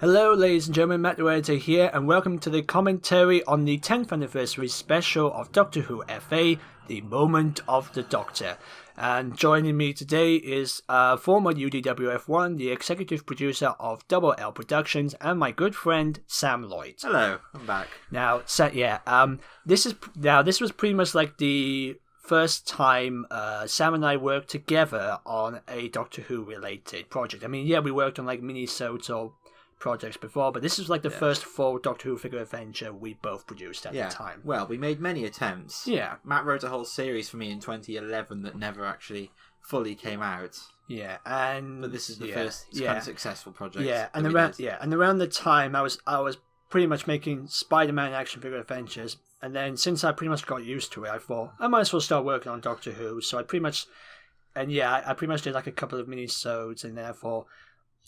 Hello, ladies and gentlemen, Matt the Editor here, and welcome to the commentary on the 10th anniversary special of Doctor Who FA, The Moment of the Doctor. And joining me today is former UDWF1, the executive producer of Double L Productions, and my good friend Sam Lloyd. Hello, I'm back. Now, this was pretty much like the first time Sam and I worked together on a Doctor Who related project. I mean, yeah, we worked on like mini-sodes or projects before, but this is like the first full Doctor Who figure adventure we both produced at the time. Well, we made many attempts. Yeah. Matt wrote a whole series for me in 2011 that never actually fully came out. Yeah, but this is the first kind of successful project. Yeah, and around the time I was pretty much making Spider-Man action figure adventures, and then since I pretty much got used to it, I thought I might as well start working on Doctor Who. So I pretty much did like a couple of mini-sodes, and then I thought,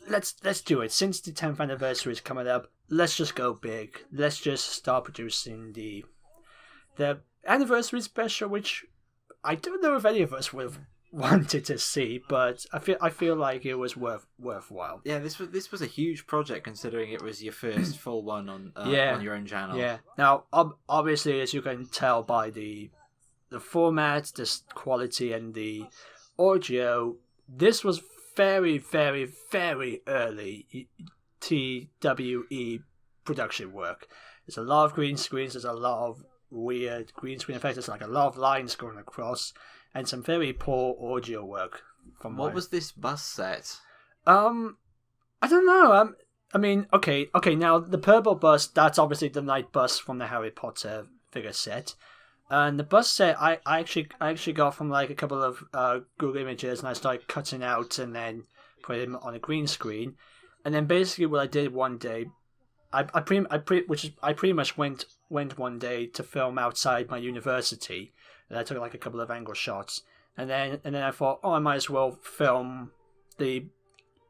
let's do it. Since the 10th anniversary is coming up, let's just go big. Let's just start producing the anniversary special, which I don't know if any of us would have wanted to see, but I feel like it was worthwhile. Yeah, this was a huge project considering it was your first full one on your own channel. Yeah. Now, obviously, as you can tell by the format, the quality, and the audio, this was very, very, very early TWE production work. There's a lot of green screens, there's a lot of weird green screen effects, there's like a lot of lines going across, and some very poor audio work. What was this bus set? I don't know. I mean, okay, now the purple bus, that's obviously the night bus from the Harry Potter figure set. And the bus set I actually got from like a couple of Google images, and I started cutting out and then put them on a green screen. And then basically what I did one day, I pretty much went one day to film outside my university, and I took like a couple of angle shots, and then I thought, I might as well film the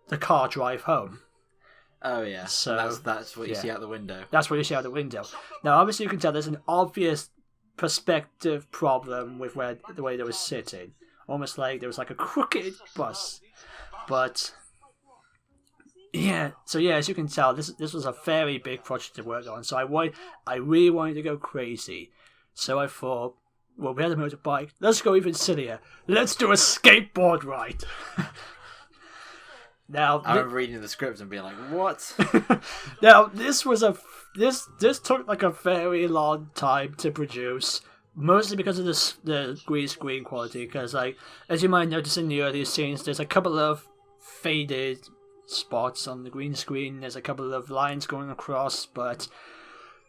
car drive home. Oh yeah, so that's what you see out the window. That's what you see out the window. Now obviously you can tell there's an obvious perspective problem with the way they were sitting, almost like there was like a crooked bus. But as you can tell, this was a very big project to work on, so I really wanted to go crazy. So I thought, well, we had a motorbike, let's go even sillier, let's do a skateboard ride. Now I remember reading the script and being like, what? Now this took like a very long time to produce, mostly because of the green screen quality, because like, as you might notice in the earlier scenes, there's a couple of faded spots on the green screen, there's a couple of lines going across, but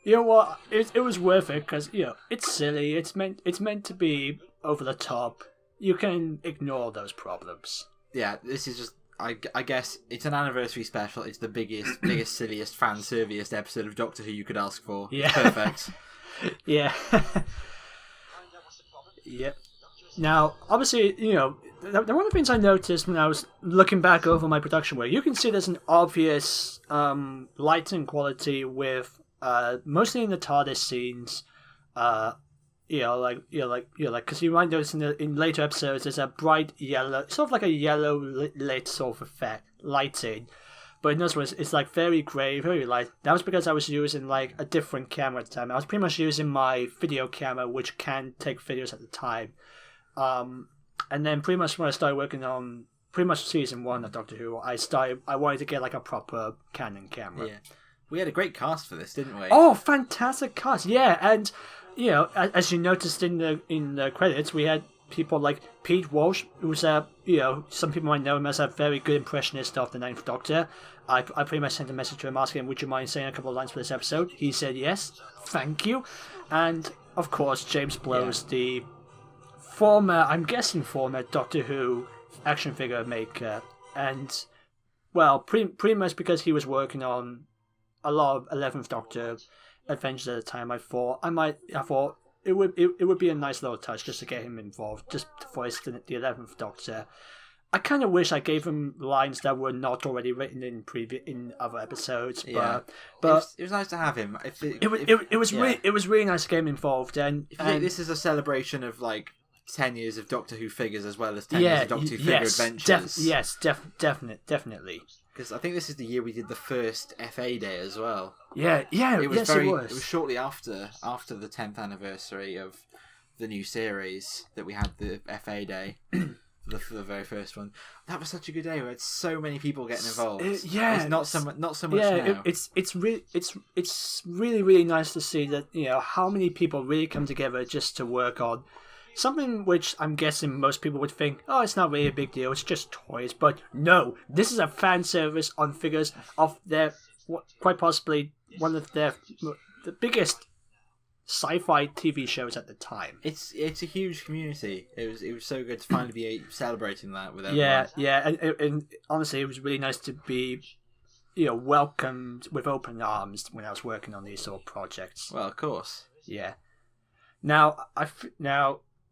you know what, it was worth it, because it's silly, it's meant to be over the top. You can ignore those problems. Yeah, this is just, I guess it's an anniversary special. It's the biggest, silliest, fan-serviest episode of Doctor Who you could ask for. Yeah. Perfect. Yeah. Yep. Now, obviously, one of the things I noticed when I was looking back over my production work, you can see there's an obvious lighting quality with mostly in the TARDIS scenes. Because you might notice in later episodes there's a bright yellow, sort of like a yellow lit sort of effect, lighting. But in this one, it's like very grey, very light. That was because I was using like a different camera at the time. I was pretty much using my video camera, which can take videos at the time. And then pretty much when I started working on pretty much season 1 of Doctor Who, I wanted to get like a proper Canon camera. Yeah. We had a great cast for this, didn't we? Oh, fantastic cast! Yeah, and as you noticed in the credits, we had people like Pete Walsh, who's some people might know him as a very good impressionist of the Ninth Doctor. I pretty much sent a message to him asking him, would you mind saying a couple of lines for this episode? He said yes, thank you. And of course, James Blows, the former Doctor Who action figure maker, and well, pretty much because he was working on a lot of 11th Doctor adventures at the time, I thought it would be a nice little touch just to get him involved, just to voice the 11th Doctor. I kind of wish I gave him lines that were not already written in other episodes, but it was nice to have him. It was really nice to get him involved, and this is a celebration of like 10 years of Doctor Who figures as well as 10 years of Doctor Who figure adventures. Definitely. Because I think this is the year we did the first FA day as well. Yeah, It was yes, very. it was. It was shortly after the 10th anniversary of the new series that we had the FA day. For the very first one, that was such a good day. We had so many people getting involved. It's not so much now. It's really nice to see that how many people really come together just to work on something which I'm guessing most people would think, oh, it's not really a big deal, it's just toys. But no, this is a fan service on figures of their quite possibly one of the biggest sci-fi TV shows at the time. It's a huge community. It was so good to finally be celebrating that with everyone. Yeah, and honestly, it was really nice to be, welcomed with open arms when I was working on these sort of projects. Well, of course. Yeah. Now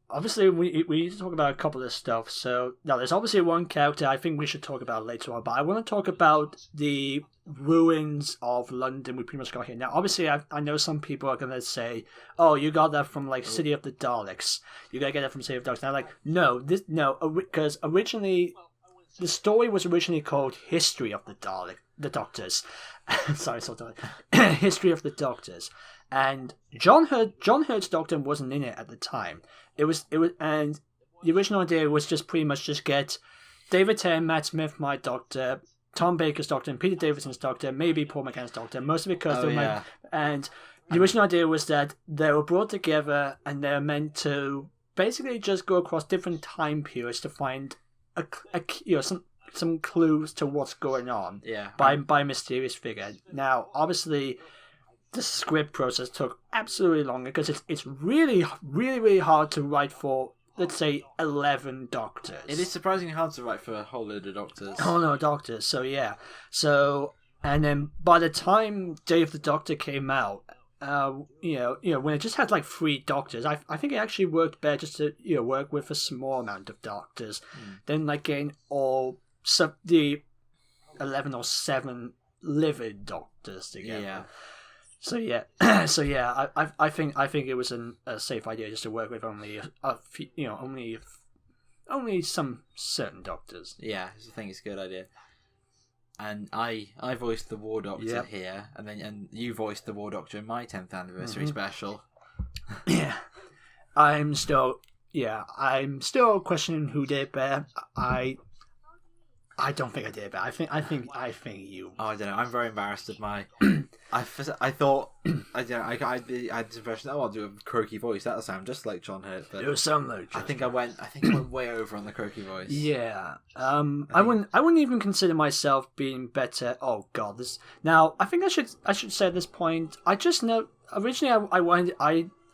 obviously we need to talk about a couple of stuff. So now there's obviously one character I think we should talk about later on, but I want to talk about the ruins of London we pretty much got here. Now obviously I know some people are going to say, oh, you got that from like City of the Daleks, you gotta get that from City of the Daleks. And I'm like, no, because originally the story was originally called History of the Doctors. Sorry, History of the Doctors. And John Hurt's Doctor wasn't in it at the time. It was, and the original idea was just pretty much just get David Tennant, Matt Smith, my Doctor, Tom Baker's Doctor, and Peter Davidson's Doctor, maybe Paul McGann's Doctor. Most of it because and the original idea was that they were brought together and they were meant to basically just go across different time periods to find some clues to what's going on. Yeah. By mysterious figure. Now, obviously, the script process took absolutely longer because it's really, really, really hard to write for, let's say, 11 Doctors. It is surprisingly hard to write for a whole load of Doctors. Oh no, Doctors. So yeah. And then by the time Day of the Doctor came out, when it just had like 3 Doctors, I think it actually worked better just to work with a small amount of Doctors than like getting all the 11 or 7 living Doctors together. Yeah. So yeah, I think it was a safe idea just to work with only a few, only some certain Doctors. Yeah, I think it's a good idea. And I voiced the War Doctor here, and you voiced the War Doctor in my 10th anniversary special. Yeah, I'm still questioning who did better. I don't think I did, but I think you. Oh, I don't know. I'm very embarrassed of my. I thought I don't know. I had this impression. Oh, I'll do a croaky voice. That'll sound just like John Hurt. But it'll sound like. I think I went way over on the croaky voice. Yeah. I wouldn't even consider myself being better. Oh God, this. Now I think I should say at this point. I just know originally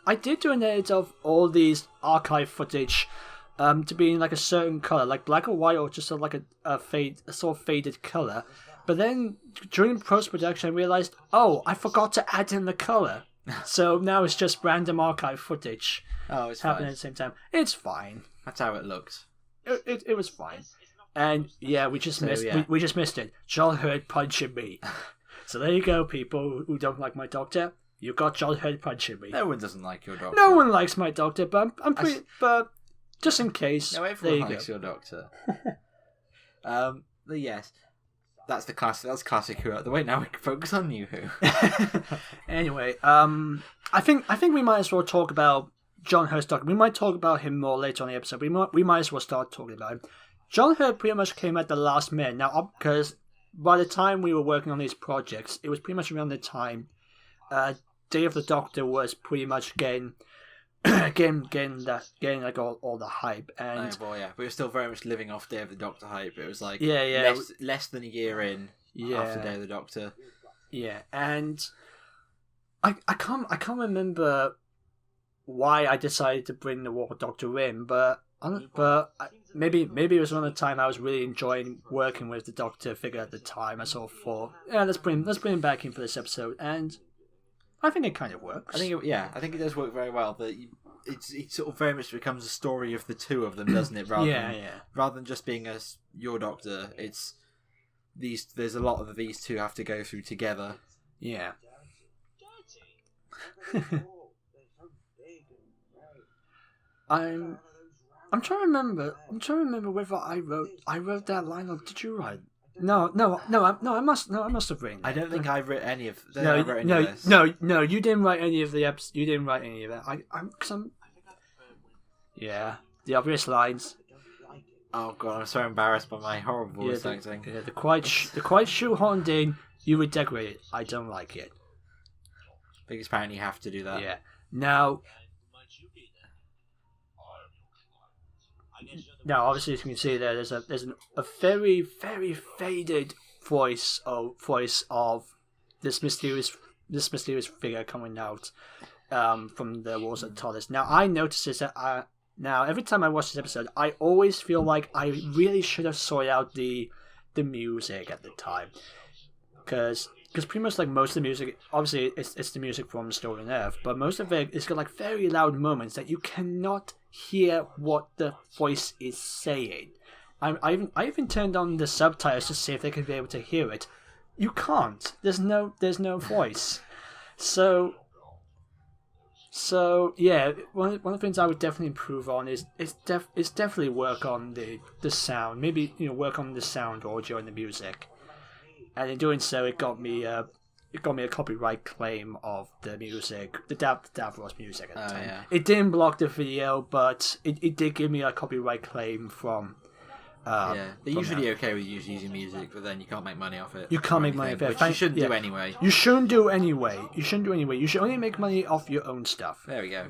I did do an edit of all these archive footage. To be in like a certain color, like black or white, or just sort of like a sort of faded color. But then during post production, I realized, oh, I forgot to add in the color. So now it's just random archive footage. Oh, it's happening fine. At the same time. It's fine. That's how it looked. It was fine. And yeah, we just missed it. John Hurt punching me. So there you go, people who don't like my Doctor. You got John Hurt punching me. No one doesn't like your Doctor. No one likes my Doctor, but I'm pretty. But just in case. No, everyone likes your Doctor. But yes, that's the classic. That's classic Who out the way. Now we can focus on New Who. Anyway, I think we might as well talk about John Hurt's Doctor. We might talk about him more later on the episode. We might as well start talking about him. John Hurt pretty much came at the last minute. Now, because by the time we were working on these projects, it was pretty much around the time Day of the Doctor was pretty much getting like all the hype. And we were still very much living off Day of the Doctor hype. It was like less than a year in after Day of the Doctor. Yeah, and I can't remember why I decided to bring the War Doctor in, but maybe it was around the time I was really enjoying working with the Doctor figure at the time. I sort of thought, let's bring him back in for this episode, and I think it kind of works. I think it does work very well. But it sort of very much becomes a story of the two of them, doesn't it? Rather than just being your Doctor, it's these. There's a lot of these two have to go through together. Yeah. I'm trying to remember whether I wrote that line or did you write? I must have written. I don't think I wrote any of. No, you didn't write any of the episodes. You didn't write any of it. Yeah, the obvious lines. Oh god, I'm so embarrassed by my horrible voice acting. The quite shoehorned in. You would decorate it. I don't like it. Because apparently you have to do that. Yeah. Now, obviously, as you can see there, there's a very, very faded voice of this mysterious figure coming out from the walls of the TARDIS. Now, I noticed this. Now, every time I watch this episode, I always feel like I really should have sorted out the music at the time. Because pretty much like most of the music, obviously it's the music from Stolen Earth, but most of it's got like very loud moments that you cannot hear what the voice is saying. I even turned on the subtitles to see if they could be able to hear it. You can't. There's no voice. So yeah, one of the things I would definitely improve on is definitely work on the sound. Maybe work on the sound, audio, and the music. And in doing so, it got me a copyright claim of the music, the Davros music at the time. Yeah. It didn't block the video, but it did give me a copyright claim from. They're usually okay with using music, but then you can't make money off it. You can't make money off it, which you shouldn't do anyway. You shouldn't do anyway. You should only make money off your own stuff. There we go.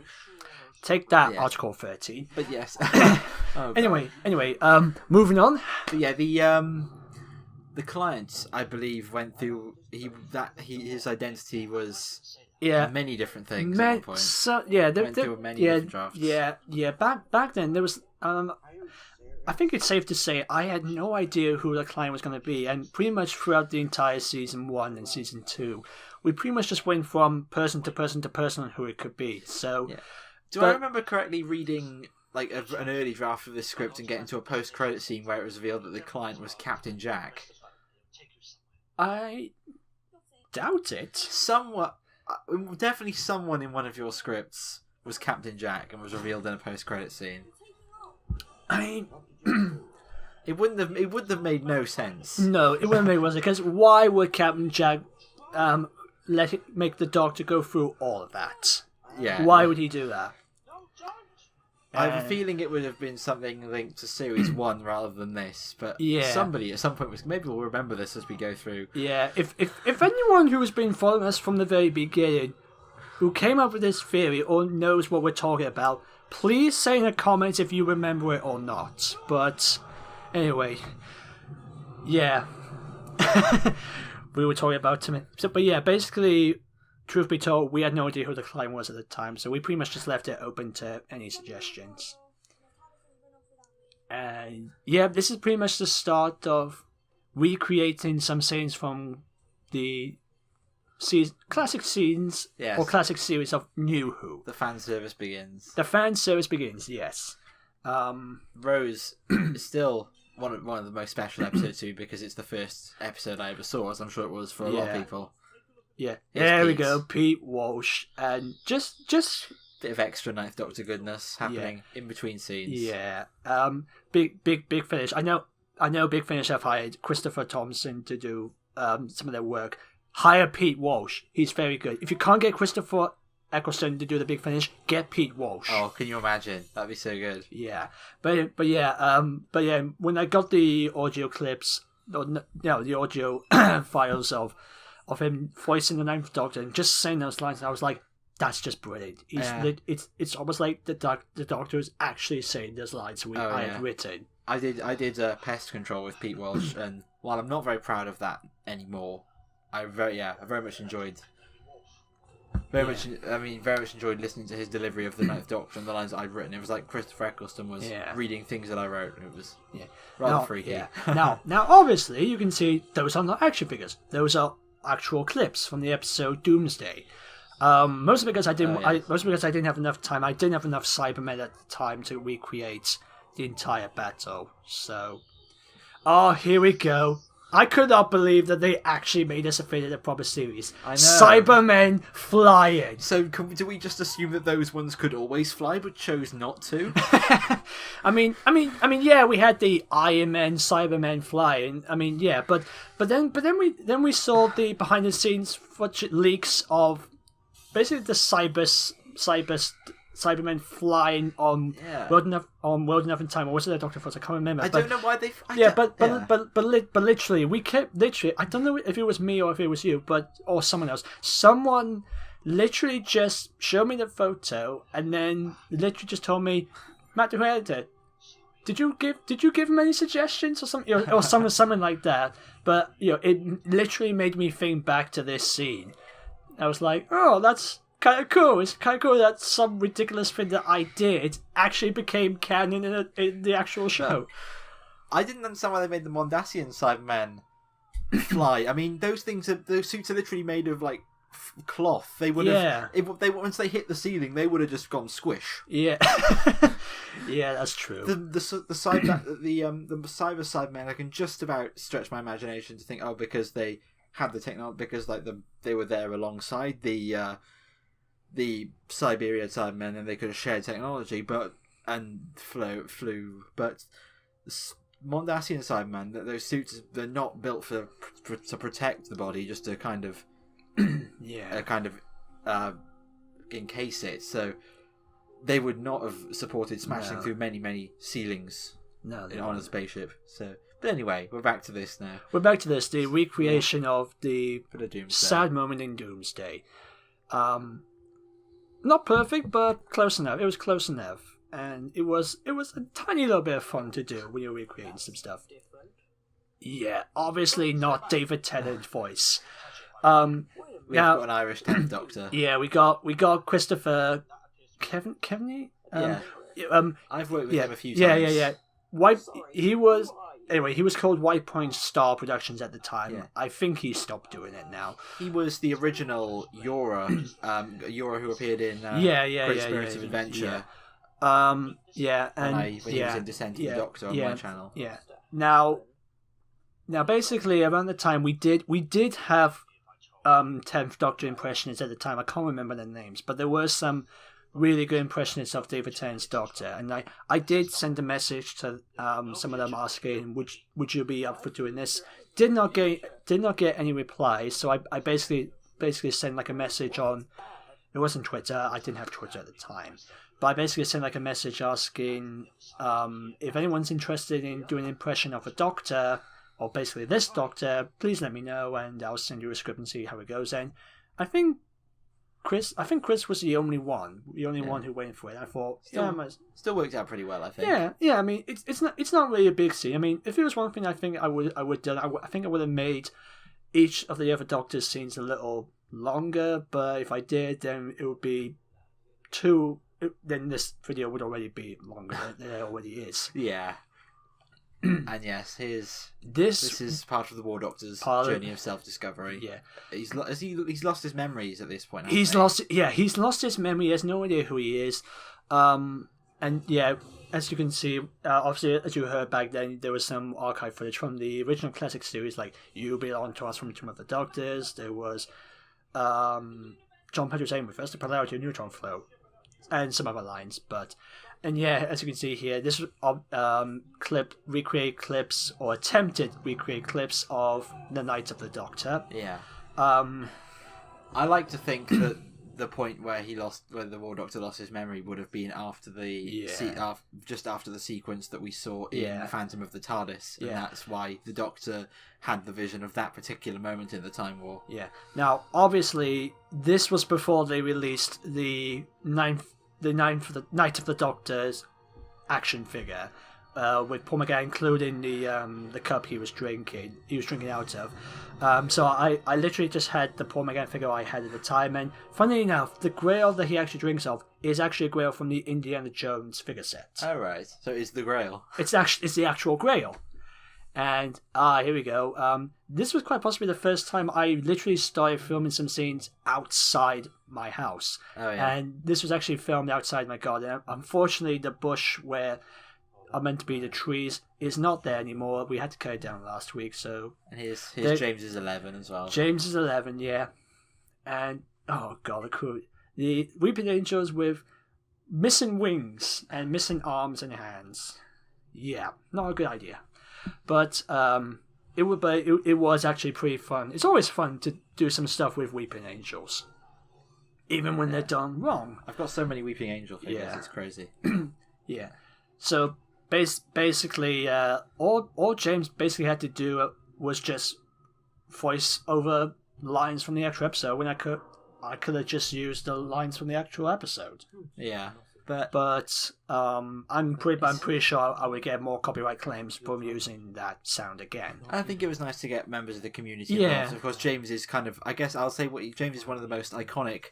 Take that, Article 13. But yes. Anyway, moving on. But yeah, the client, I believe, went through his identity was many different things at one point. Went through many different drafts. Yeah. Back then there was I think it's safe to say I had no idea who the client was going to be, and pretty much throughout the entire season 1 and season 2, we pretty much just went from person to person to person on who it could be. So, I remember correctly reading like an early draft of this script and getting to a post-credit scene where it was revealed that the client was Captain Jack? I doubt it. Definitely someone in one of your scripts was Captain Jack and was revealed in a post-credit scene. It would have made no sense. No, it wouldn't make sense, because why would Captain Jack make the Doctor go through all of that? Yeah. Why would he do that? I have a feeling it would have been something linked to Series 1 rather than this, but somebody at some point maybe we'll remember this as we go through. Yeah, if anyone who has been following us from the very beginning, who came up with this theory or knows what we're talking about, please say in the comments if you remember it or not. But anyway, yeah. We were talking about him. But yeah, basically, truth be told, we had no idea who the client was at the time, so we pretty much just left it open to any suggestions. And yeah, this is pretty much the start of recreating some scenes from the classic scenes or classic series of New Who. The fan service begins. Yes. Rose is still one of the most special episodes too, because it's the first episode I ever saw, as I'm sure it was for a lot of people. Yeah, there we go, Pete Walsh, and just bit of extra Ninth Doctor goodness happening in between scenes. Yeah, big Finish. I know Big Finish have hired Christopher Thompson to do some of their work. Hire Pete Walsh. He's very good. If you can't get Christopher Eccleston to do the Big Finish, get Pete Walsh. Oh, can you imagine? That'd be so good. Yeah, but yeah. When I got the audio clips, the audio files of him voicing the Ninth Doctor and just saying those lines, I was like, that's just brilliant. It's almost like the Doctor is actually saying those lines I had written. I did Pest Control with Pete Walsh, and while I'm not very proud of that anymore, I very much enjoyed. Very much enjoyed listening to his delivery of the Ninth Doctor and the lines that I'd written. It was like Christopher Eccleston was reading things that I wrote, and it was rather freaky. Yeah. now, obviously, you can see those are not action figures. Those are actual clips from the episode Doomsday. Mostly because I didn't have enough time. I didn't have enough Cybermen at the time to recreate the entire battle. So, here we go. I could not believe that they actually made this a thing in a proper series. I know. Cybermen flying. So do we just assume that those ones could always fly but chose not to? I mean, yeah, we had the Iron Man, Cybermen flying. I mean, yeah, but then we saw the behind the scenes leaks of basically the Cybermen flying on World Enough in Time, or was it a Doctor Force? I can't remember. I don't know why they. But literally, we kept literally. I don't know if it was me or if it was you, or someone else. Someone literally just showed me the photo and then literally just told me, Matt, who edited it? Did you give him any suggestions or something or something like that? But it literally made me think back to this scene. I was like, oh, that's kind of cool. It's kind of cool that some ridiculous thing that I did actually became canon in the actual show. I didn't understand why they made the Mondasian Cybermen fly. I mean, those suits are literally made of like cloth. They would have. Once they hit the ceiling, they would have just gone squish. Yeah, yeah, that's true. The cyber Cybermen, I can just about stretch my imagination to think, because they had the technology, because they were there alongside the Siberia Cybermen, and they could have shared technology, and flew. But Mondasian Cybermen, those suits, they're not built to protect the body, just to kind of encase it. So they would not have supported smashing through many ceilings on a spaceship. So. But anyway, we're back to this now. The recreation of the sad moment in Doomsday. Not perfect, but close enough. It was close enough. And it was a tiny little bit of fun to do when you're recreating some stuff. Yeah, obviously not David Tennant's voice. We've got an Irish 10th Doctor. Yeah, we got Christopher Kevney? I've worked with him a few times. Yeah. He was called White Point Star Productions at the time. Yeah. I think he stopped doing it now. He was the original Yora, Yora who appeared in Great Spirits of Adventure. When he was in Descent of the Doctor on my channel. Yeah. Now, basically, around the time we did have 10th Doctor impressionists at the time. I can't remember their names, but there were some really good impressionists of David Tennant's Doctor, and I did send a message to some of them asking, would you be up for doing this? Did not get any replies, so I basically sent like a message on. It wasn't Twitter. I didn't have Twitter at the time, but I basically sent like a message asking if anyone's interested in doing an impression of a Doctor, or basically this Doctor, please let me know, and I'll send you a script and see how it goes. And I think Chris was the only one who went for it. I thought, still worked out pretty well, I think. Yeah. I mean, it's not really a big scene. I mean, if it was one thing, I think I would do. I think I would have made each of the other Doctor's scenes a little longer. But if I did, then it would be then this video would already be longer than it already is. Yeah. And yes, this is part of the War Doctor's journey of self-discovery. Yeah, he's lost his memories at this point. He's lost his memory. He has no idea who he is. And yeah, as you can see, obviously, as you heard back then, there was some archive footage from the original classic series, like "You Belong to Us" from Tomb of the Doctors. There was John Patrick saying "Reverse the polarity of neutron flow," and some other lines, but. And yeah, as you can see here, this recreate clips, or attempted recreate clips of the Night of the Doctor. Yeah. I like to think that the point where the War Doctor lost his memory would have been after just after the sequence that we saw in Phantom of the TARDIS, and that's why the Doctor had the vision of that particular moment in the Time War. Yeah. Now, obviously, this was before they released the Night of the Doctor's action figure, with Paul McGann including the cup he was drinking out of. So I literally just had the Paul McGann figure I had at the time, and funnily enough, the Grail that he actually drinks of is actually a Grail from the Indiana Jones figure set. Oh right, so it's the Grail. It's the actual Grail. And here we go. This was quite possibly the first time I literally started filming some scenes outside my house. Oh yeah. And this was actually filmed outside my garden. Unfortunately, the bush where are meant to be the trees is not there anymore. We had to cut it down last week, so... And here's James is 11 as well. James is 11, yeah. And, oh god, the crew. The Weeping Angels with missing wings and missing arms and hands. Yeah, not a good idea. But it was actually pretty fun. It's always fun to do some stuff with Weeping Angels. Even when they're done wrong. I've got so many Weeping Angel figures, it's crazy. Yeah. So basically, all James basically had to do was just voice over lines from the actual episode. When I could have just used the lines from the actual episode. Yeah, but I'm pretty sure I would get more copyright claims from using that sound again. I think it was nice to get members of the community involved. Of course, James is kind of, I guess I'll say James is one of the most iconic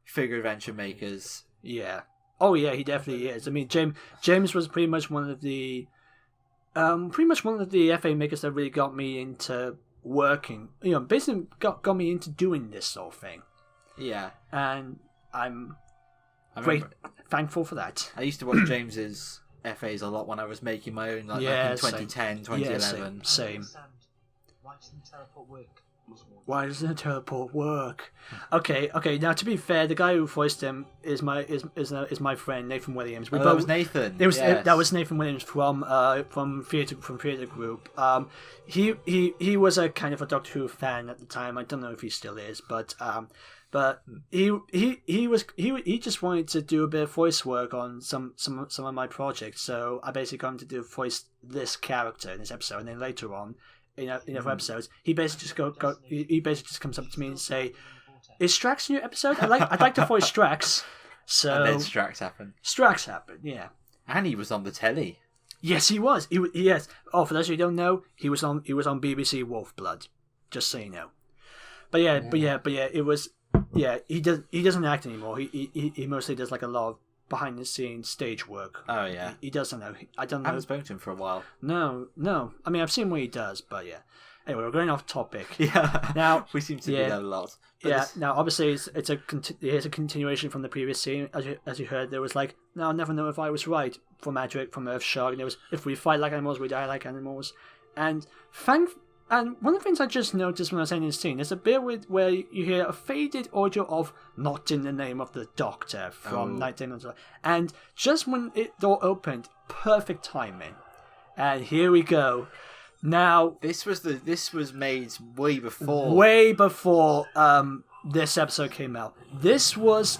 figure adventure makers. Yeah. Oh yeah, he definitely is. I mean, James was pretty much one of the FA makers that really got me into working. Basically got me into doing this sort of thing. Yeah. And I'm thankful for that. I used to watch James's FAs a lot when I was making my own, back in 2010, 2011. Yeah, same. Why doesn't the teleport work? Okay. Now, to be fair, the guy who voiced him is my friend Nathan Williams. That was Nathan. That was Nathan Williams from Theatre Group. He was a kind of a Doctor Who fan at the time. I don't know if he still is, but he just wanted to do a bit of voice work on some of my projects. So I basically got him to voice this character in this episode, and then later on, in other episodes, he basically just comes up to me and say, "Is Strax in your episode? I'd like to voice Strax." So and then Strax happened. Yeah. And he was on the telly. Yes, he was. Yes. Oh, for those who don't know, he was on BBC Wolfblood. Just so you know. But yeah. It was. Yeah, he doesn't act anymore. He mostly does like a lot of behind the scenes stage work. Oh yeah, he doesn't know. I don't know. I haven't spoken to him for a while. No. I mean, I've seen what he does, but yeah. Anyway, we're going off topic. Yeah. Now we seem to do that a lot. Now obviously here's a continuation from the previous scene. As you heard, there was like, "No, I'll never know if I was right" from Adric from Earthshock, and there was, "If we fight like animals, we die like animals," and one of the things I just noticed when I was in this scene, there's a bit where you hear a faded audio of "Not in the Name of the Doctor" from Night Demons, and just when it door opened, perfect timing. And here we go. Now this was made way before this episode came out. This was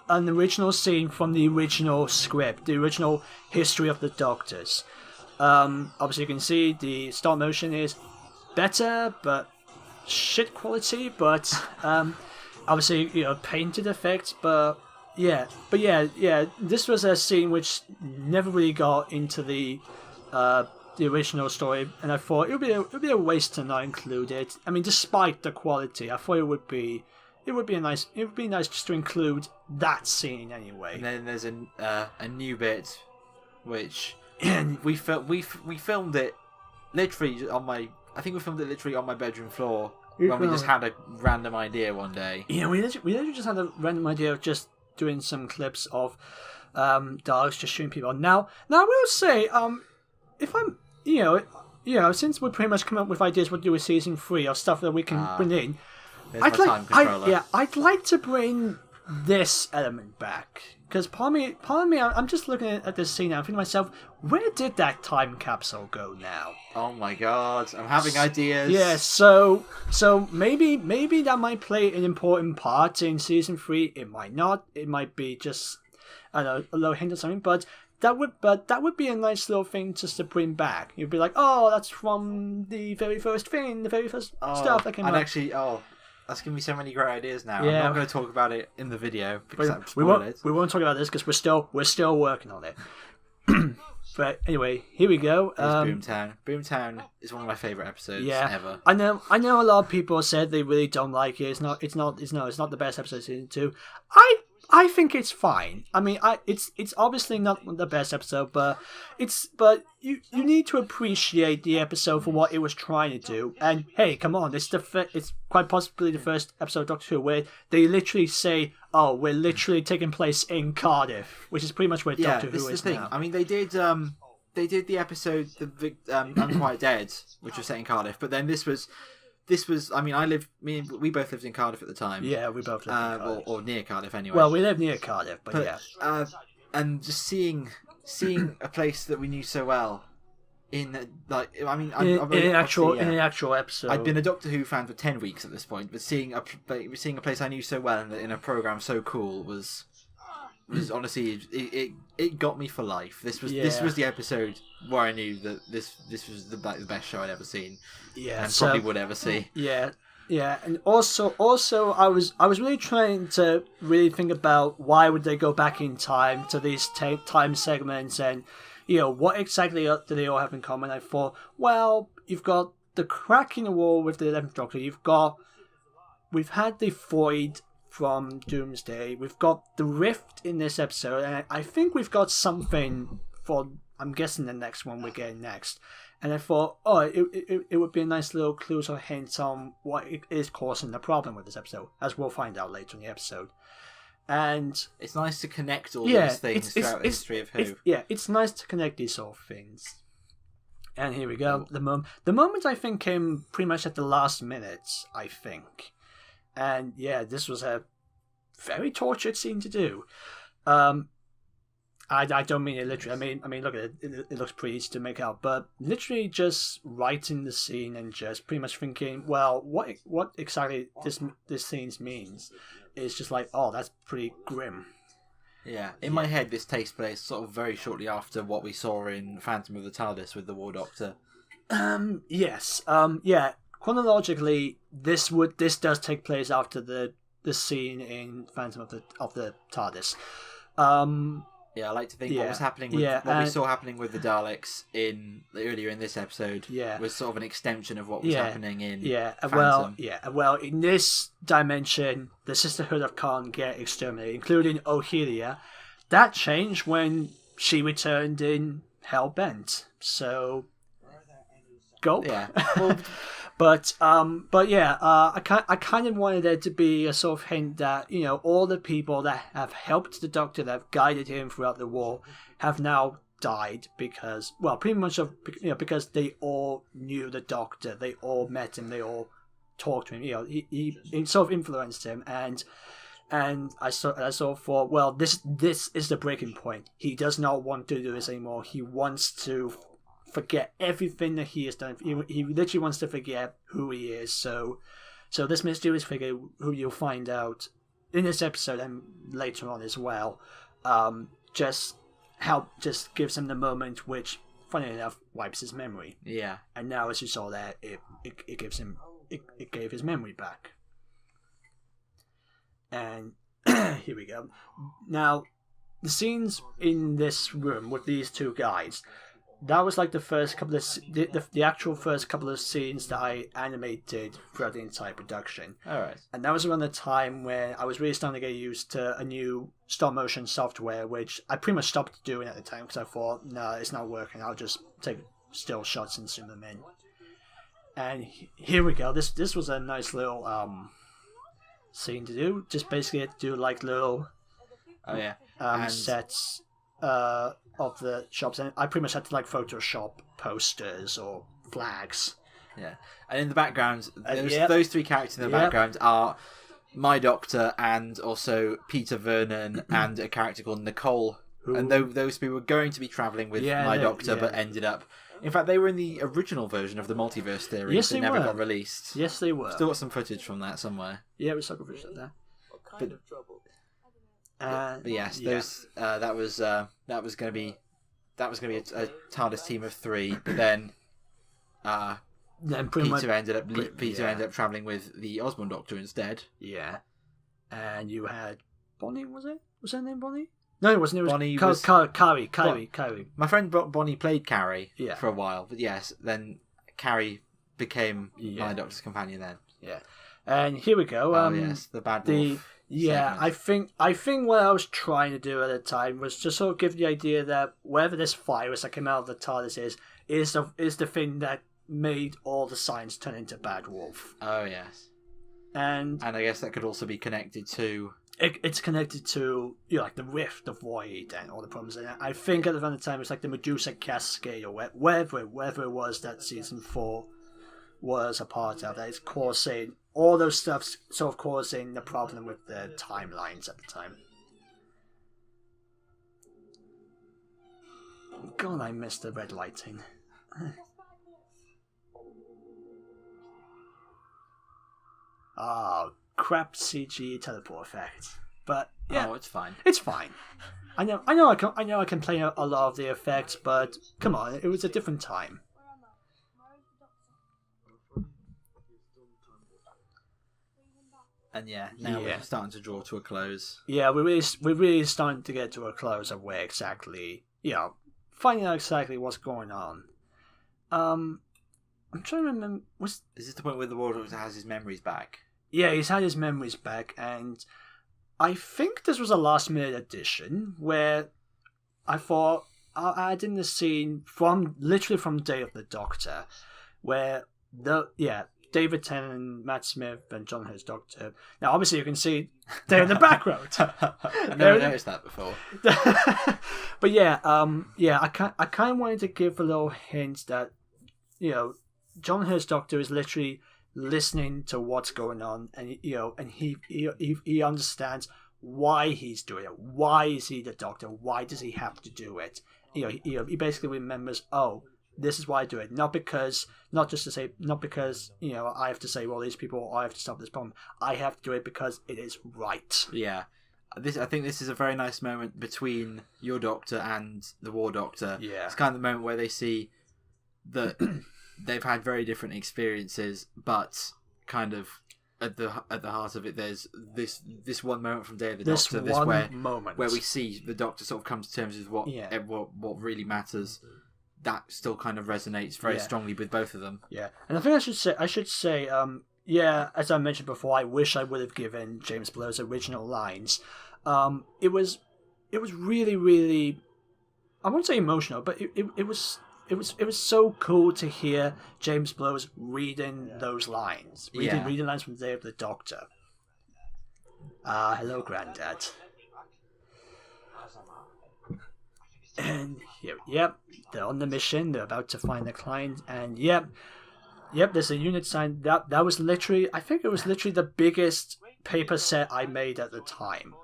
an original scene from the original script, the original history of the Doctors. Obviously, you can see the stop motion is better, but shit quality. But obviously, painted effects. But yeah. This was a scene which never really got into the original story, and I thought it would be a waste to not include it. I mean, despite the quality, I thought it would be nice just to include that scene anyway. And then there's a new bit, which we filmed it literally on my. I think we filmed it literally on my bedroom floor when we just had a random idea one day. Yeah, we literally just had a random idea of just doing some clips of dogs just shooting people. Now I will say, if I'm, since we're pretty much coming up with ideas what to do with season 3 of stuff that we can bring in, I'd like to bring this element back. Because part of me, I'm just looking at this scene now and thinking to myself, where did that time capsule go now? Oh my god, I'm having ideas. Yeah, so maybe that might play an important part in season 3. It might not. It might be just, I don't know, a little hint or something. But that would be a nice little thing just to bring back. You'd be like, oh, that's from the very first thing, the very first stuff that came out. And actually, that's giving me so many great ideas now. Yeah. I'm not going to talk about it in the video because we won't talk about this because we're still working on it. But anyway, here we go. Boomtown. Boomtown is one of my favourite episodes ever. I know a lot of people said they really don't like it. It's not the best episode of season 2. I think it's fine. I mean, it's obviously not the best episode, but you need to appreciate the episode for what it was trying to do. And hey, come on, it's quite possibly the first episode of Doctor Who where they literally say, "Oh, we're literally taking place in Cardiff," which is pretty much where Doctor Who is the thing. now. I mean, they did did the episode Unquiet Dead, which was set in Cardiff, but then this was. I mean, we both lived in Cardiff at the time. Yeah, we both lived in Cardiff. Or near Cardiff anyway. Well, we live near Cardiff, but yeah. And just seeing a place that we knew so well in an actual episode. I'd been a Doctor Who fan for 10 weeks at this point, but seeing a place I knew so well in a program so cool was honestly it got me for life. This was the episode where I knew that this was the best show I'd ever seen. Yeah, and probably would ever see. Yeah, and also I was really trying to really think about why would they go back in time to these time segments, and what exactly do they all have in common. I thought, well, you've got the crack in the wall with the 11th Doctor. We've had the void from Doomsday. We've got the rift in this episode, and I think we've got something for, I'm guessing, the next one we're getting next. And I thought, it would be a nice little clue or hint on what is causing the problem with this episode, as we'll find out later in the episode. And it's nice to connect all these things throughout the history of Who. It's nice to connect these sort of things. And here we go. The moment I think came pretty much at the last minute, I think. And yeah, this was a very tortured scene to do. I don't mean it literally. I mean, look at it. It looks pretty easy to make out, but literally just writing the scene and just pretty much thinking, well, what exactly this scene means is just like, oh, that's pretty grim. Yeah, in my head, this takes place sort of very shortly after what we saw in Phantom of the TARDIS with the War Doctor. Yes. Yeah. Chronologically, this does take place after the scene in Phantom of the TARDIS. Yeah, I like to think what was happening with what we saw happening with the Daleks earlier in this episode was sort of an extension of what was happening in Phantom. Well, in this dimension, the Sisterhood of Khan get exterminated, including Ohelia. That changed when she returned in Hellbent. So, gulp. Yeah. Well, But I kind of wanted there to be a sort of hint that all the people that have helped the Doctor, that have guided him throughout the war, have now died because because they all knew the Doctor, they all met him, they all talked to him. He sort of influenced him, and I sort of thought, well, this is the breaking point. He does not want to do this anymore. He wants to forget everything that he has done. He literally wants to forget who he is. So this mysterious figure, who you'll find out in this episode and later on as well, just gives him the moment which, funny enough, wipes his memory. Yeah. And now, as you saw there, it gave his memory back. And here we go. Now, the scenes in this room with these two guys, that was like the first couple of the actual first couple of scenes that I animated throughout the entire production. All right. And that was around the time when I was really starting to get used to a new stop motion software, which I pretty much stopped doing at the time because I thought, no, it's not working. I'll just take still shots and zoom them in. And here we go. This was a nice little scene to do. Just basically to do like little sets of the shops, and I pretty much had to like Photoshop posters or flags. Yeah, and in the background, those three characters in the background are my Doctor and also Peter Vernon and a character called Nicole. And those people were going to be travelling with my Doctor, but ended up. In fact, they were in the original version of the multiverse theory. Yes, that never got released. Yes, they were. Still got some footage from that somewhere. Yeah, we still got footage of that. What kind of trouble? But yes, those that was going to be a TARDIS team of 3. But then Peter ended up travelling with the Osborn Doctor instead. Yeah, and you had Bonnie. Was her name Bonnie? No, it wasn't. It was Bonnie. Carrie. My friend Bonnie played Carrie for a while, but yes, then Carrie became my Doctor's companion. Then and here we go. The bad wolf. Yeah, segment. I think what I was trying to do at the time was just sort of give the idea that whatever this virus that came out of the TARDIS is the thing that made all the science turn into Bad Wolf. Oh yes. And I guess that could also be connected to... It's connected to, like the rift, the void, and all the problems. And I think at the time it's like the Medusa Cascade or whatever it was that season 4 was a part of. That is causing all those stuff, sort of causing the problem with the timelines at the time. God, I missed the red lighting. Oh, crap CG teleport effect. But yeah, oh, it's fine. It's fine. I know I can play a lot of the effects, but come on, it was a different time. And yeah, now we're starting to draw to a close. Yeah, we're really starting to get to a close of where exactly, finding out exactly what's going on. I'm trying to remember. Is this the point where the War Doctor has his memories back? Yeah, he's had his memories back, and I think this was a last-minute addition where I thought I'll add in the scene literally from Day of the Doctor, where David Tennant and Matt Smith and John Hurt's Doctor. Now, obviously, you can see they're in the background. I never noticed that before. But I kind of wanted to give a little hint that, John Hurt's Doctor is literally listening to what's going on, and he understands why he's doing it. Why is he the Doctor? Why does he have to do it? He basically remembers, oh, this is why I do it. Not because I have to say, well, these people, I have to stop this problem. I have to do it because it is right. Yeah. I think this is a very nice moment between your Doctor and the War Doctor. Yeah. It's kind of the moment where they see that they've had very different experiences, but kind of at the heart of it, there's this one moment from Day of the Doctor. Where we see the Doctor sort of come to terms with what really matters. That still kind of resonates very strongly with both of them. Yeah, and I think I should say, as I mentioned before, I wish I would have given James Blur's original lines. It was really, really, I won't say emotional, but it was so cool to hear James Blur's reading those lines, reading lines from the Day of the Doctor. Hello, Grandad. And they're on the mission. They're about to find the client, and there's a unit sign. That was literally, I think it was literally the biggest paper set I made at the time.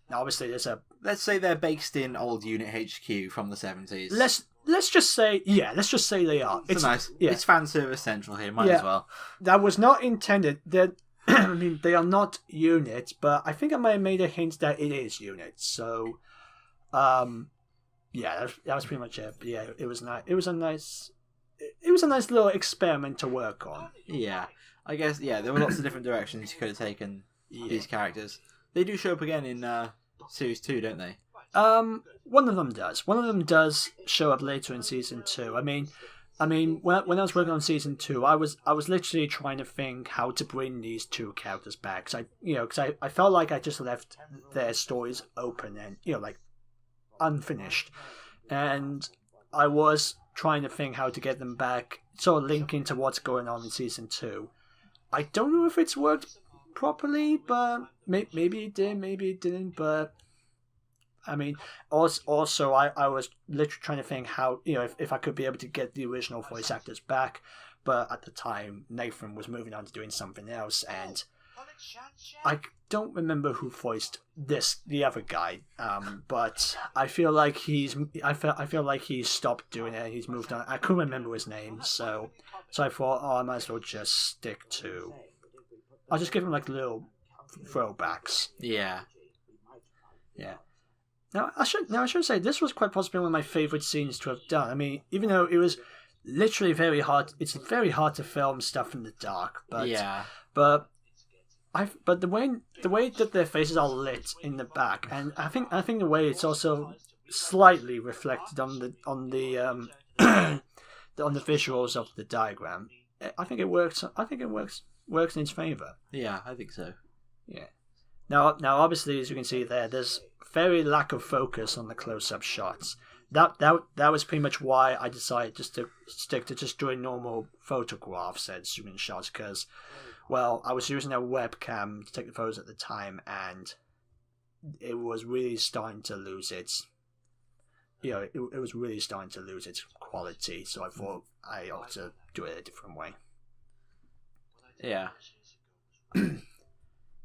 Now, obviously, let's say they're based in old Unit HQ from the 70s. Let's just say they are. It's nice. Yeah. It's fan service central here. Might as well. That was not intended. That I mean, they are not units, but I think I might have made a hint that it is units. So, that was pretty much it. But yeah, it was nice. It was a nice little experiment to work on. Yeah, I guess. Yeah, there were lots of different directions you could have taken these characters. They do show up again in series 2, don't they? One of them does. One of them does show up later in season 2. I mean, when I was working on season 2, I was literally trying to think how to bring these two characters back. Because I felt like I just left their stories open and unfinished, and I was trying to think how to get them back, sort of linking to what's going on in season 2. I don't know if it's worked properly, but maybe it did, maybe it didn't. But I mean, also I was literally trying to think how, if I could be able to get the original voice actors back, but at the time Nathan was moving on to doing something else, and I don't remember who voiced the other guy, but I feel like he's stopped doing it. He's moved on. I couldn't remember his name, so I thought, I might as well just stick to. I'll just give him little throwbacks. Yeah. Now I should say this was quite possibly one of my favorite scenes to have done. I mean, even though it was literally very hard, it's very hard to film stuff in the dark. But the way that their faces are lit in the back, and I think the way it's also slightly reflected on the visuals of the diagram, I think it works. I think it works in its favor. Yeah, I think so. Yeah. Now, obviously, as you can see there's very lack of focus on the close-up shots. That was pretty much why I decided just to stick to just doing normal photographs and zoom-in shots, because well, I was using a webcam to take the photos at the time, and it was really starting to lose its, it was really starting to lose its quality. So I thought I ought to do it a different way. Yeah.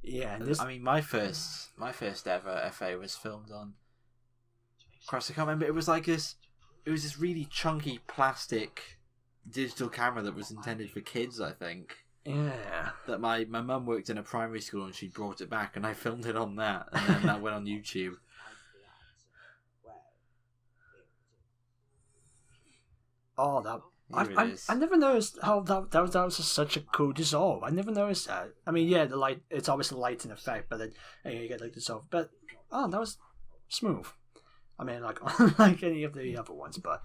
Yeah. And I mean, my first ever FA was filmed on. Christ, I can't remember. It was like this. It was this really chunky plastic digital camera that was intended for kids, I think. Yeah. That my mum worked in a primary school and she brought it back and I filmed it on that, and then that went on YouTube. Oh, that I never noticed how that was such a cool dissolve. I never noticed that. I mean, yeah, the light, it's obviously light in effect, but then you get like dissolve. But that was smooth. I mean, like unlike any of the other ones, but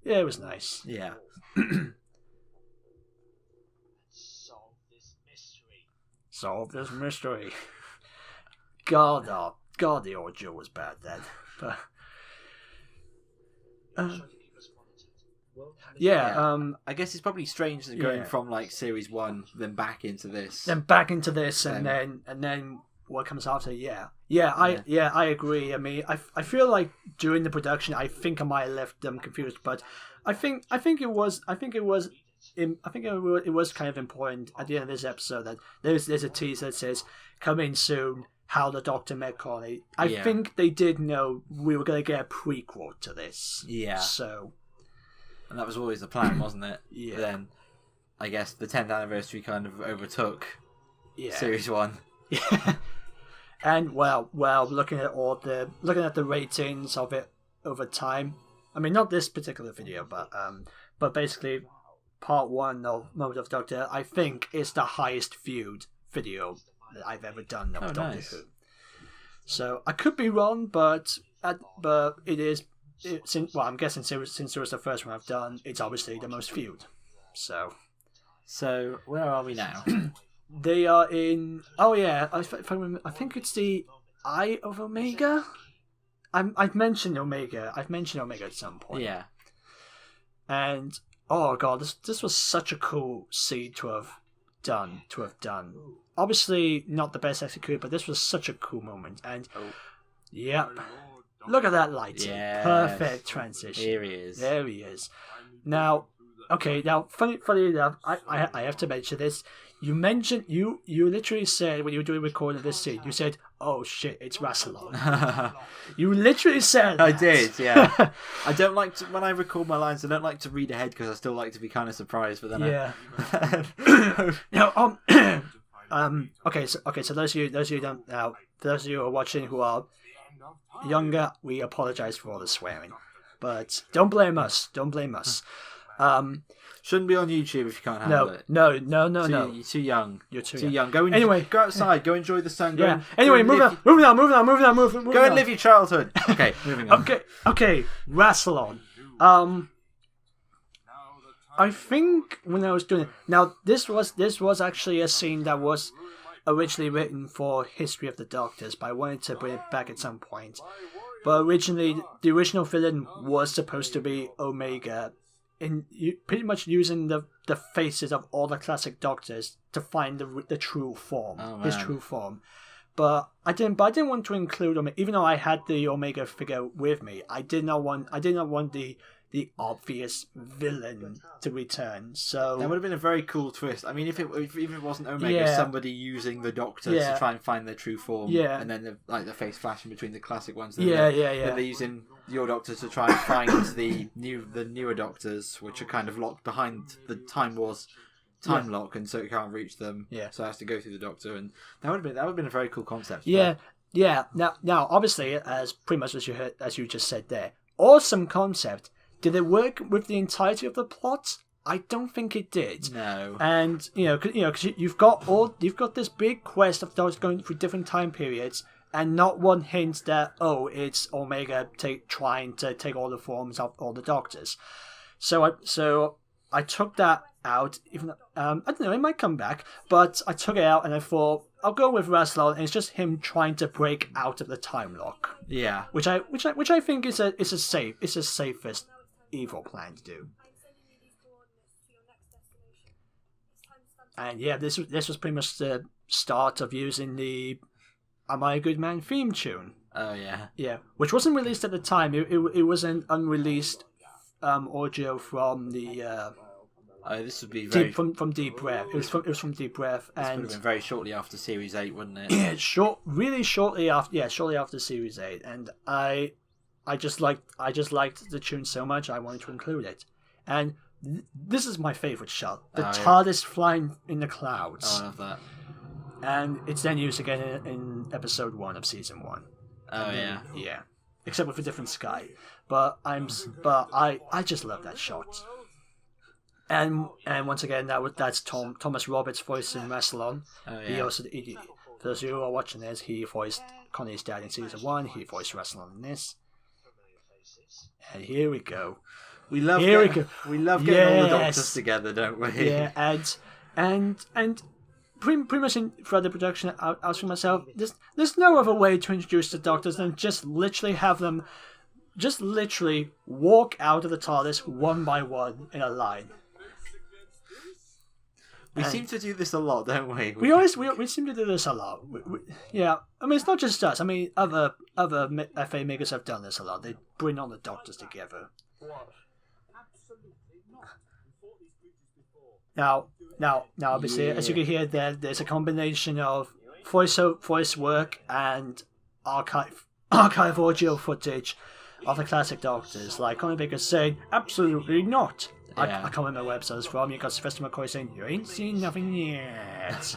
yeah, it was nice. Yeah. Solve this mystery. God, the audio was bad then. But yeah, I guess it's probably strange that going from like series 1 then back into this. And then what comes after? I agree. I mean, I feel like during the production, I think I might have left them confused, but I think it was kind of important at the end of this episode that there's a teaser that says coming soon, how the Doctor met Connie. I think they did know we were going to get a prequel to this. Yeah. So. And that was always the plan, wasn't it? Yeah. But then, I guess the 10th anniversary kind of overtook series 1. Yeah. And well, looking at the ratings of it over time. I mean, not this particular video, but basically, part 1 of Moment of Doctor, I think, is the highest viewed video that I've ever done of Doctor Who. So I could be wrong, but it is. I'm guessing since it was the first one I've done, it's obviously the most viewed. So where are we now? They are in. Oh yeah, if I remember, I think it's the Eye of Omega. I've mentioned Omega. At some point. Yeah. And oh god, this was such a cool scene to have done. Obviously not the best executed, but this was such a cool moment. And yep. Look at that lighting. Yes. Perfect transition. Here he is. There he is. Now, funny enough, I have to mention this. You mentioned, you literally said, when you were doing recording of this scene, you said, oh shit, it's Rassilon. You literally said that. I did, yeah. I don't like to, when I record my lines, I don't like to read ahead because I still like to be kind of surprised, but then okay, so those of you don't now, for those of you who are watching who are younger, we apologize for all the swearing, but don't blame us. Shouldn't be on YouTube if you can't handle it. No. You're too young. You're too young. Go outside. Go enjoy the sun. Moving on. Go and live your childhood. Okay, moving on. Okay. Rassilon. I think when I was doing it, now this was actually a scene that was originally written for History of the Doctors, but I wanted to bring it back at some point. But originally, the original villain was supposed to be Omega, pretty much using the faces of all the classic Doctors to find the true form, his true form. But I didn't want to include Omega, even though I had the Omega figure with me. I did not want the obvious villain to return. So that would have been a very cool twist. I mean, if even it wasn't Omega, somebody using the Doctor to try and find their true form, and then the face flashing between the classic ones. Then they're using your Doctor to try and find the newer Doctors, which are kind of locked behind the Time lock, and so it can't reach them. Yeah. So it has to go through the Doctor, and that would have been a very cool concept. Yeah. Now, obviously, as pretty much as you just said there, awesome concept. Did it work with the entirety of the plot? I don't think it did. No. And because you've got this big quest of those going through different time periods, and not one hint that it's Omega trying to take all the forms of all the Doctors. So I took that out. Even I don't know, it might come back, but I took it out and I thought I'll go with Rassilon, and it's just him trying to break out of the time lock. Yeah. Which I think is the safest evil plan to do. And yeah, this was pretty much the start of using the "Am I a Good Man" theme tune. Oh yeah. Yeah, which wasn't released at the time. It was an unreleased audio from the. This would be very from Deep Breath. It was from Deep Breath, this and would have been very shortly after Series 8, wouldn't it? Yeah, really shortly after. Yeah, shortly after Series 8, and I just liked the tune so much I wanted to include it, and this is my favorite shot: the TARDIS flying in the clouds. Oh, I love that. And it's then used again in episode 1 of season 1. Oh then, yeah, except with a different sky. But I just love that shot. And once again, that's Thomas Roberts' voice in Rassilon. Oh, yeah. He also, for those of you who are watching this, he voiced Connie's dad in season 1. He voiced Rassilon in this. And here we go. We love getting all the doctors together, don't we? Yeah, and pretty much throughout the production, I was thinking myself, there's no other way to introduce the doctors than just literally have them, just literally walk out of the TARDIS one by one in a line. We seem to do this a lot, don't we? We seem to do this a lot. Yeah, I mean, it's not just us. I mean, other FA makers have done this a lot. They bring on the doctors together. Now, obviously, as you can hear, there's a combination of voice work and archive audio footage of the classic Doctors, like Colin Baker saying, "Absolutely not." Yeah. I can't remember where episode it's from. You got Sylvester McCoy saying, "You ain't seen nothing yet."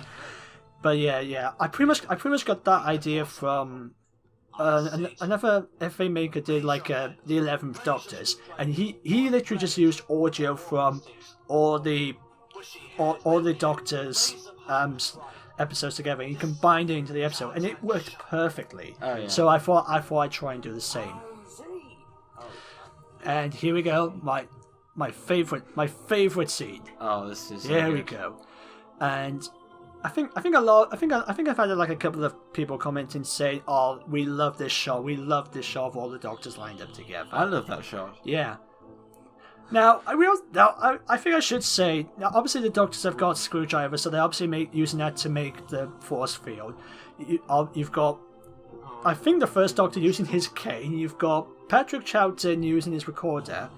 But yeah, I pretty much got that idea from another FA maker did like the 11th Doctors, and he literally just used audio from all the Doctors episodes together. He combined it into the episode, and it worked perfectly. Oh, yeah. So I thought I'd try and do the same. And here we go, my favorite scene. Oh, this is. Here we go, and I think I've had like a couple of people commenting saying, "Oh, we love this shot. We love this shot of all the Doctors lined up together." I love that shot. Yeah. Now I think I should say, now obviously the Doctors have got screwdrivers, so they're obviously using that to make the force field. You've got, I think, the first Doctor using his cane. You've got Patrick Troughton using his recorder.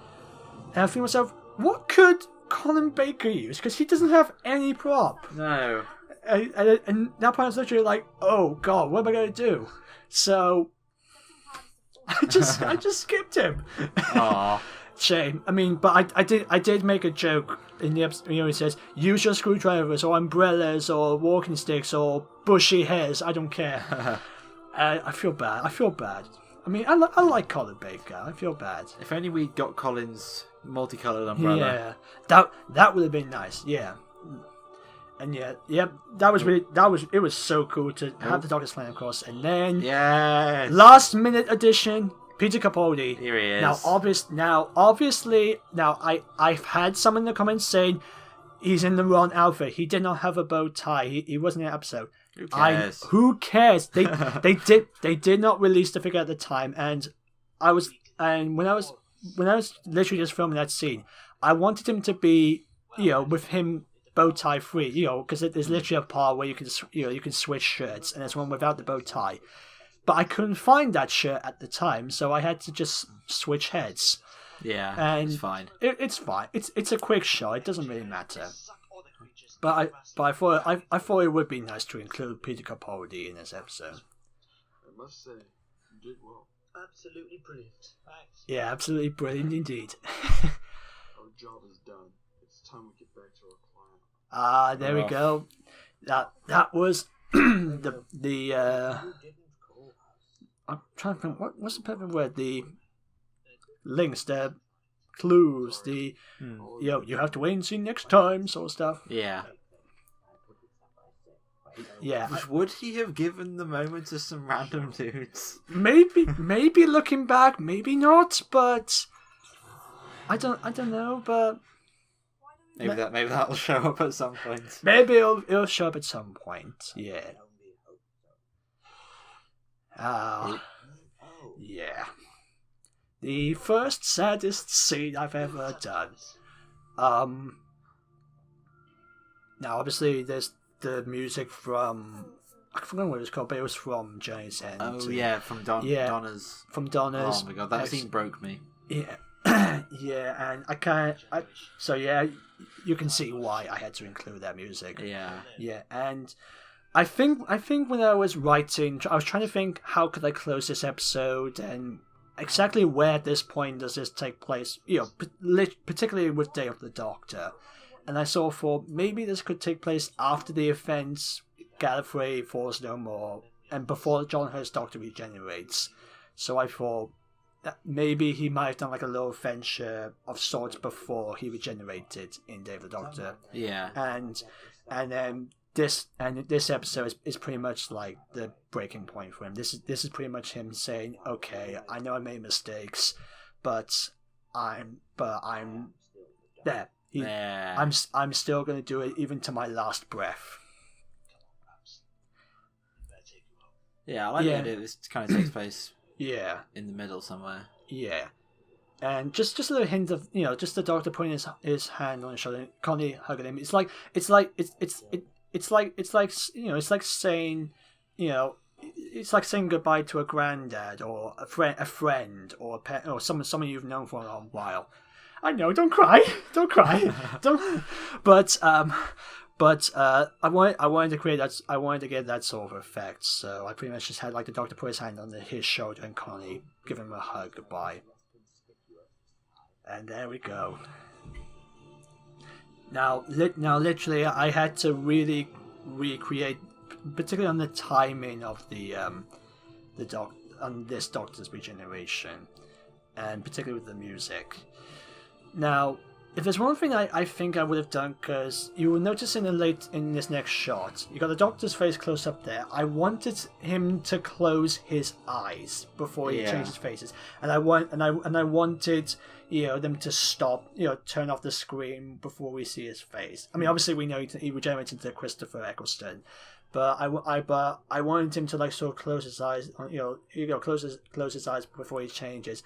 And I think to myself, what could Colin Baker use? Because he doesn't have any prop. No. And that point I was literally like, oh god, what am I going to do? So I just skipped him. Aww. Shame. I mean, but I did make a joke in the episode. He says, use your screwdrivers or umbrellas or walking sticks or bushy hairs. I don't care. I feel bad. I mean, I like Colin Baker. I feel bad. If only we got Colin's multicolored umbrella. Yeah, that would have been nice. Yeah, and it was so cool to have the Doctors flying across, and then last minute addition, Peter Capaldi. Here he is. Now I've had some in the comments saying he's in the wrong outfit. He did not have a bow tie. He wasn't in the episode. Who cares? They did not release the figure at the time, and when I was literally just filming that scene, I wanted him to be, with him bow tie free, because there's literally a part where you can switch shirts, and there's one without the bow tie. But I couldn't find that shirt at the time, so I had to just switch heads. Yeah, and it's fine. It's fine. It's a quick shot. It doesn't really matter. But I thought it would be nice to include Peter Capaldi in this episode. I must say, you did well. Absolutely brilliant. Thanks. Yeah, absolutely brilliant indeed. Our job is done. It's time we get back to our client. There we go. That was the I'm trying to think what's the perfect word? The links, the clues, the you have to wait and see next time sort of stuff. Yeah. Yeah. Would he have given the moment to some random dudes? Maybe looking back, maybe not, but I don't know, but maybe that'll show up at some point. Maybe it'll show up at some point. Yeah. Yeah. The first saddest scene I've ever done. Now, obviously, there's the music from... I forgot what it was called, but it was from Journey's End. Oh, yeah, from Donna's. From Donna's. Oh, my God, that scene broke me. Yeah. Yeah, and I can't... So, yeah, you can see why I had to include that music. Yeah. Yeah, and I think when I was writing, I was trying to think how could I close this episode and exactly where at this point does this take place, particularly with Day of the Doctor. And I sort of thought maybe this could take place after the events, Gallifrey falls no more, and before John Hurt's Doctor regenerates. So I thought that maybe he might have done like a little adventure of sorts before he regenerated in Day of the Doctor. Yeah. And then this episode is pretty much like the breaking point for him. This is pretty much him saying, "Okay, I know I made mistakes, but I'm there. I'm still going to do it even to my last breath." Yeah, I like the idea this kind of takes place. Yeah. In the middle somewhere. Yeah. And just a little hint of just the Doctor putting his hand on his shoulder, Connie hugging him. It's like saying, it's like saying goodbye to a granddad or a friend or a pet or someone you've known for a long while. I know, don't cry, don't. But I wanted to create that. I wanted to get that sort of effect. So I pretty much just had like the Doctor put his hand on his shoulder and Connie give him a hug goodbye. And there we go. Now, literally, I had to really recreate, particularly on the timing of on this Doctor's regeneration, and particularly with the music. Now, if there's one thing I think I would have done, because you will notice in this next shot, you got the Doctor's face close up there. I wanted him to close his eyes before he changes faces, and I wanted them to stop, turn off the screen before we see his face. I mean, obviously we know he regenerates into Christopher Eccleston, but I wanted him to like sort of close his eyes, close his eyes before he changes,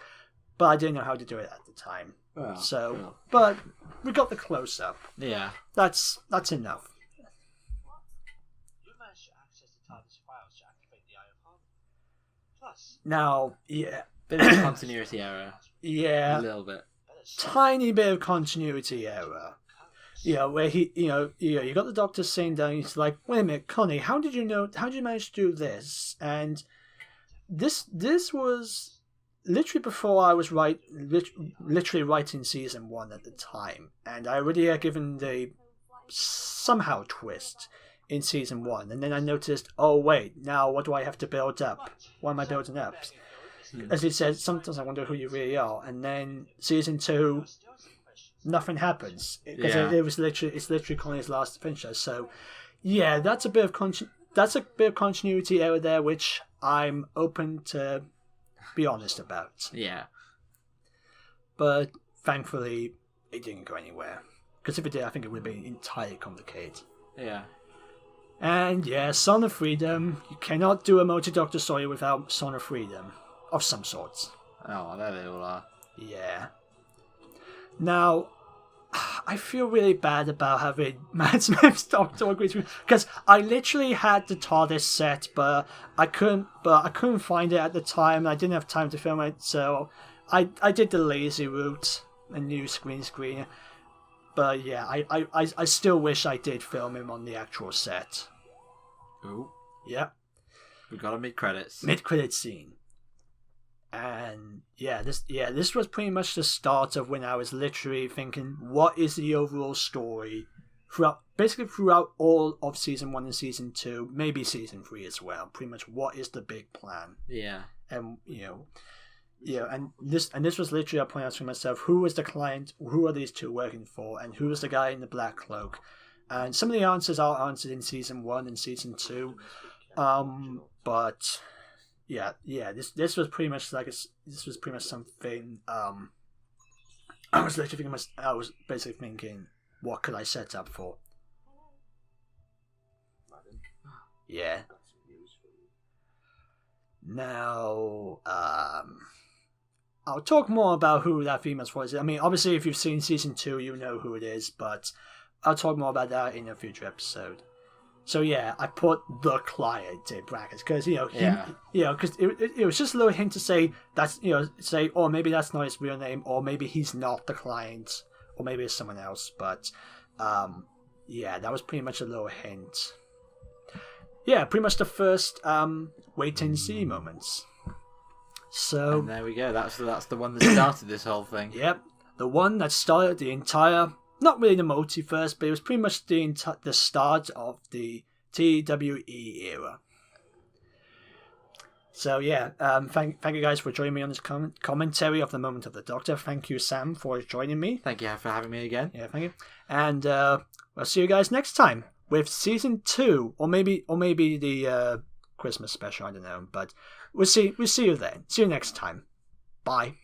but I didn't know how to do it at the time. Well, but we got the close up. Yeah, that's enough. You managed to access the TARDIS files to activate the Eye of Harmony. Plus, now, yeah, bit of a continuity error. Yeah, a little bit, tiny bit of continuity error. Where you got the Doctor sitting down. He's like, "Wait a minute, Connie, how did you manage to do this?" And this was literally before I was literally writing season 1 at the time, and I already had given the somehow twist in season 1, and then I noticed, oh wait, now what do I have to build up? What am I building up? As he said, sometimes I wonder who you really are, and then season 2, nothing happens because it's literally Connie's last adventure. So yeah, that's a bit of continuity error there, which I'm open to be honest about. Yeah. But thankfully, it didn't go anywhere. Because if it did, I think it would have been entirely complicated. Yeah. And yeah, Son of Freedom. You cannot do a multi-Doctor story without Son of Freedom. Of some sorts. Oh, there they all are. Yeah. Now, I feel really bad about having Matt Smith's Doctor agree to me, because I literally had the TARDIS set, but I couldn't find it at the time. I didn't have time to film it, so I did the lazy route and use green screen. But yeah, I still wish I did film him on the actual set. Ooh. Yeah. We got a mid-credits. Mid-credits scene. And this was pretty much the start of when I was literally thinking, what is the overall story throughout all of season 1 and season 2, maybe season 3 as well. Pretty much, what is the big plan? Yeah. And and this was literally a point out to myself: who was the client? Who are these two working for? And who was the guy in the black cloak? And some of the answers are answered in season 1 and season 2, but. Yeah. This was pretty much something. I was literally thinking. I was basically thinking, what could I set up for? Yeah. Now, I'll talk more about who that female's voice is. I mean, obviously, if you've seen season 2, you know who it is. But I'll talk more about that in a future episode. So yeah, I put the client in brackets because because it was just a little hint to say that's or maybe that's not his real name, or maybe he's not the client, or maybe it's someone else. But that was pretty much a little hint. Yeah, pretty much the first wait and see moments. So and there we go. That's the one that started this whole thing. Yep, the one that started the entire. Not really the multiverse, but it was pretty much the start of the TWE era. So yeah, thank you guys for joining me on this commentary of the Moment of the Doctor. Thank you, Sam, for joining me. Thank you for having me again. Yeah, thank you. And we'll see you guys next time with season 2, or maybe the Christmas special. I don't know, but we'll see you then. See you next time. Bye.